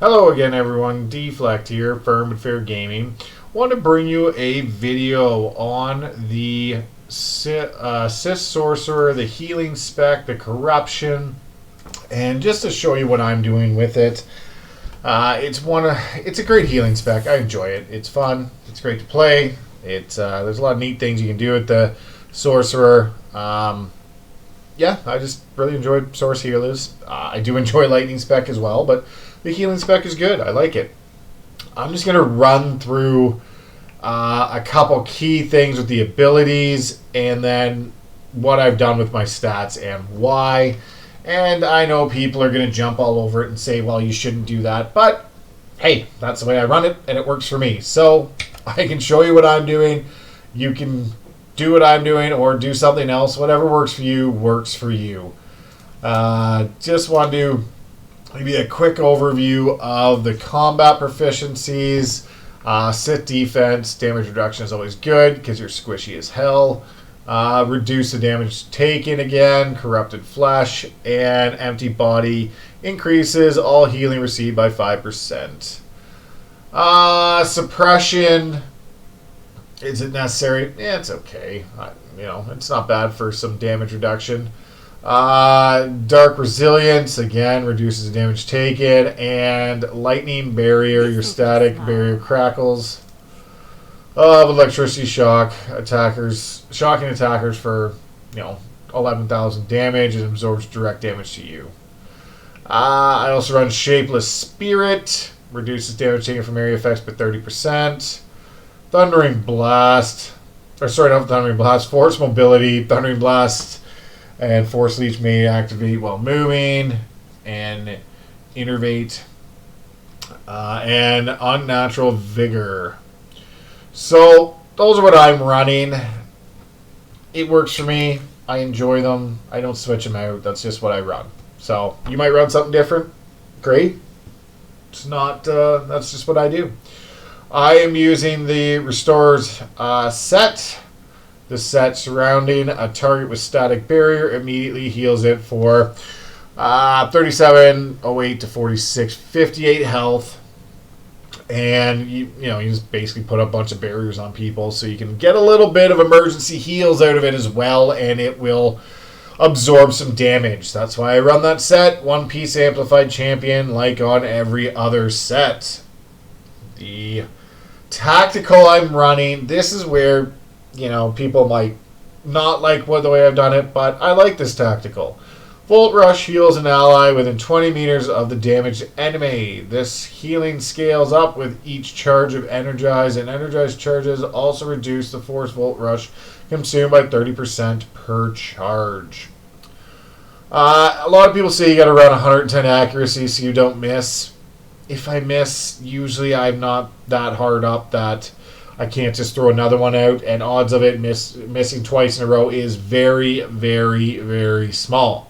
Hello again, everyone. Deflect here, Firm and Fair Gaming. Want to bring you a video on the Sith Sorcerer, the healing spec, the corruption, and just to show you what I'm doing with it. It's a great healing spec. I enjoy it. It's fun. It's great to play. There's a lot of neat things you can do with the Sorcerer. Yeah, I just really enjoy Source Healers. I do enjoy Lightning spec as well, but the healing spec is good. I like it. I'm just going to run through a couple key things with the abilities and then what I've done with my stats and why. And I know people are going to jump all over it and say, well, you shouldn't do that. But, hey, that's the way I run it, and it works for me. So I can show you what I'm doing. You can do what I'm doing or do something else. Whatever works for you, works for you. Just want to do maybe a quick overview of the combat proficiencies. Sith defense, damage reduction is always good because you're squishy as hell. Reduce the damage taken again, corrupted flesh, and empty body increases all healing received by 5%. Suppression, is it necessary? Yeah, it's okay. It's not bad for some damage reduction. Dark resilience, again, reduces the damage taken, and lightning barrier, your static barrier crackles. Electricity shock, shocking attackers for 11,000 damage and absorbs direct damage to you. I also run shapeless spirit, reduces damage taken from area effects by 30%. Thundering blast, not thundering blast, force mobility, thundering blast. And Force Leech may activate while moving, and Innervate, and Unnatural Vigor. So, those are what I'm running. It works for me. I enjoy them. I don't switch them out. That's just what I run. So, you might run something different. Great. It's not, that's just what I do. I am using the Restorer's set. The set surrounding a target with static barrier immediately heals it for 3708 to 4658 health. And you just basically put a bunch of barriers on people so you can get a little bit of emergency heals out of it as well, and it will absorb some damage. That's why I run that set. One piece amplified champion like on every other set. The tactical I'm running, this is where people might not like the way I've done it, but I like this tactical. Volt Rush heals an ally within 20 meters of the damaged enemy. This healing scales up with each charge of Energize, and Energized charges also reduce the Force Volt Rush consumed by 30% per charge. A lot of people say you got to run 110 accuracy so you don't miss. If I miss, usually I'm not that hard up that I can't just throw another one out, and odds of it missing twice in a row is very, very, very small.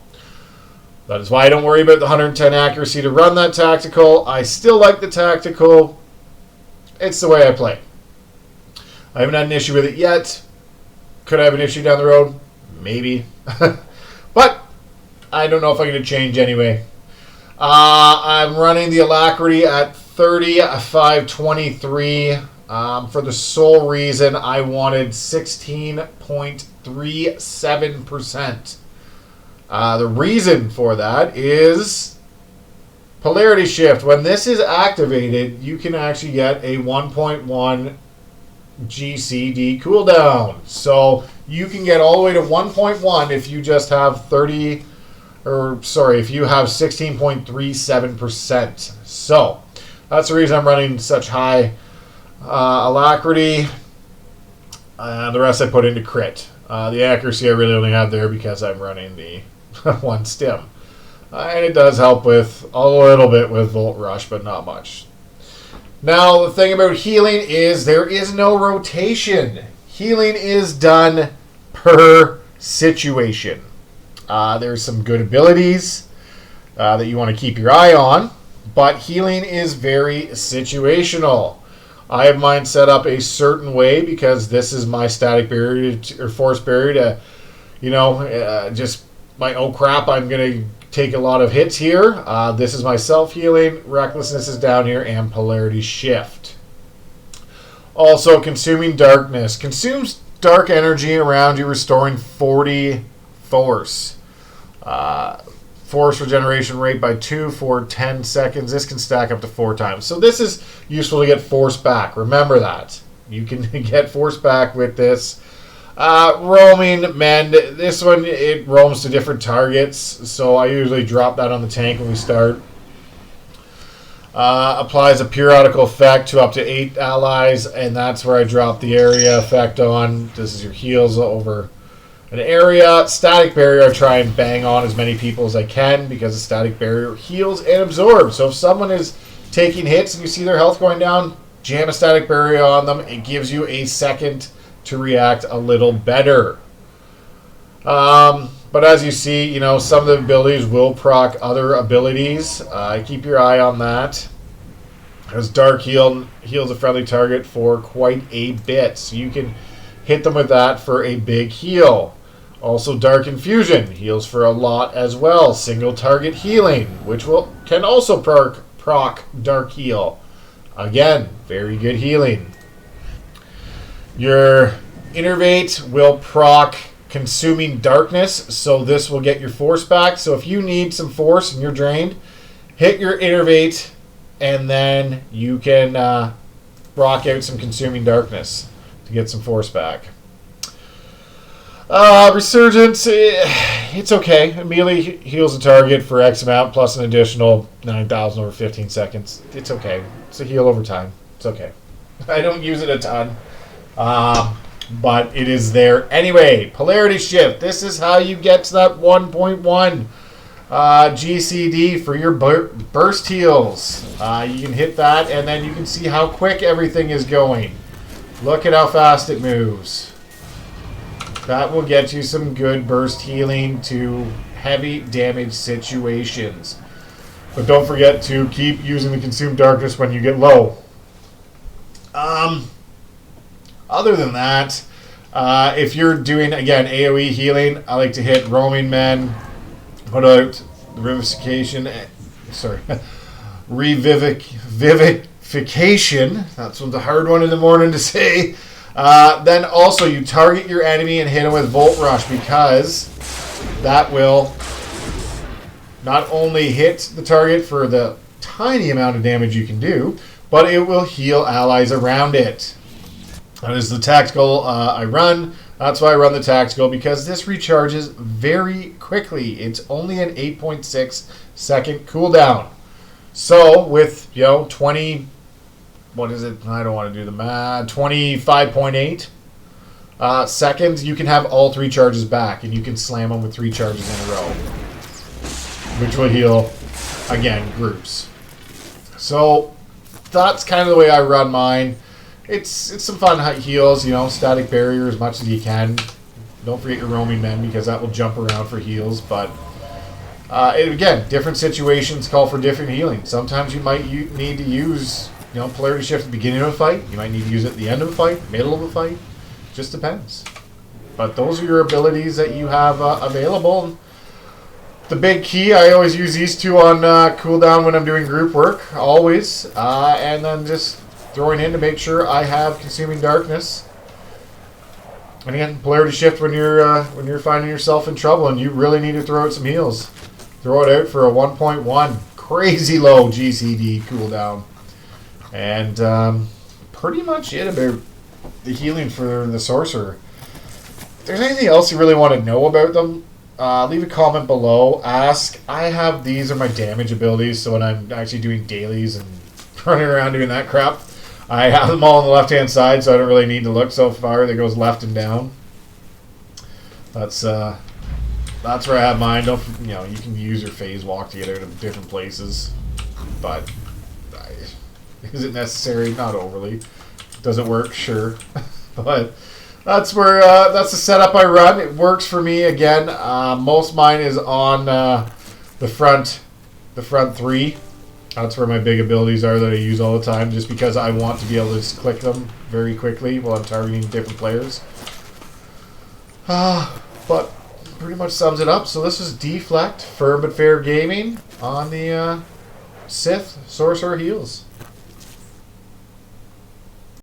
That is why I don't worry about the 110 accuracy to run that tactical. I still like the tactical. It's the way I play. I haven't had an issue with it yet. Could I have an issue down the road? Maybe. But I don't know if I'm going to change anyway. I'm running the alacrity at 30,523. For the sole reason I wanted 16.37%. The reason for that is Polarity Shift. When this is activated, you can actually get a 1.1 GCD cooldown. So you can get all the way to 1.1 if you just have if you have 16.37%. So that's the reason I'm running such high alacrity. The rest I put into crit. The accuracy I really only have there because I'm running the one stim. And it does help with a little bit with Volt Rush, but not much. Now, the thing about healing is there is no rotation. Healing is done per situation. There's some good abilities that you want to keep your eye on, but healing is very situational. I have mine set up a certain way because this is my static barrier or force barrier to, just my oh crap, I'm going to take a lot of hits here. This is my self-healing, Recklessness is down here, and Polarity Shift. Also, Consuming Darkness. Consumes dark energy around you, restoring 40 force. Force regeneration rate by 2 for 10 seconds. This can stack up to 4 times. So this is useful to get force back. Remember that. You can get force back with this. Roaming Mend. This one, it roams to different targets. So I usually drop that on the tank when we start. Applies a periodical effect to up to 8 allies. And that's where I drop the area effect on. This is your heals over an area. Static Barrier, I try and bang on as many people as I can because the Static Barrier heals and absorbs. So if someone is taking hits and you see their health going down, jam a Static Barrier on them. It gives you a second to react a little better. But as you see, you know, some of the abilities will proc other abilities. Keep your eye on that. As Dark Heal heals a friendly target for quite a bit. So you can hit them with that for a big heal. Also, Dark Infusion heals for a lot as well. Single target healing, which can also proc Dark Heal. Again, very good healing. Your Innervate will proc Consuming Darkness, so this will get your force back. So if you need some force and you're drained, hit your Innervate, and then you can rock out some Consuming Darkness to get some force back. Resurgence, it's okay. Immediately heals the target for X amount plus an additional 9,000 over 15 seconds. It's okay. It's a heal over time. It's okay. I don't use it a ton, but it is there anyway. Polarity Shift. This is how you get to that 1.1 GCD for your burst heals. You can hit that, and then you can see how quick everything is going. Look at how fast it moves. That will get you some good burst healing to heavy damage situations. But don't forget to keep using the Consume Darkness when you get low. Other than that, if you're doing, again, AoE healing, I like to hit Roaming Men, put out the Revivification. That's the hard one in the morning to say. Then also you target your enemy and hit him with Volt Rush, because that will not only hit the target for the tiny amount of damage you can do, but it will heal allies around it. That is the tactical I run. That's why I run the tactical, because this recharges very quickly. It's only an 8.6 second cooldown. So with 20... what is it? I don't want to do the math. 25.8 seconds, you can have all 3 charges back, and you can slam them with 3 charges in a row, which will heal, again, groups. So that's kind of the way I run mine. It's some fun heals, Static Barrier as much as you can. Don't forget your Roaming Men, because that will jump around for heals, but again, different situations call for different healing. Sometimes you might need to use Polarity Shift at the beginning of a fight. You might need to use it at the end of a fight, middle of a fight. Just depends. But those are your abilities that you have available. The big key, I always use these two on cooldown when I'm doing group work, always. And then just throwing in to make sure I have Consuming Darkness. And again, Polarity Shift when you're finding yourself in trouble and you really need to throw out some heals. Throw it out for a 1.1 crazy low GCD cooldown. And pretty much it about the healing for the Sorcerer. If there's anything else you really want to know about them, leave a comment below. Ask. I have these are my damage abilities, so when I'm actually doing dailies and running around doing that crap, I have them all on the left-hand side, so I don't really need to look so far. That goes left and down. That's where I have mine. Don't you can use your phase walk to get out of different places, but is it necessary? Not overly. Does it work? Sure. But that's where that's the setup I run. It works for me. Again, most of mine is on the front 3. That's where my big abilities are that I use all the time, just because I want to be able to just click them very quickly while I'm targeting different players. But pretty much sums it up. So this is Deflect, Firm but Fair Gaming on the Sith Sorcerer heals.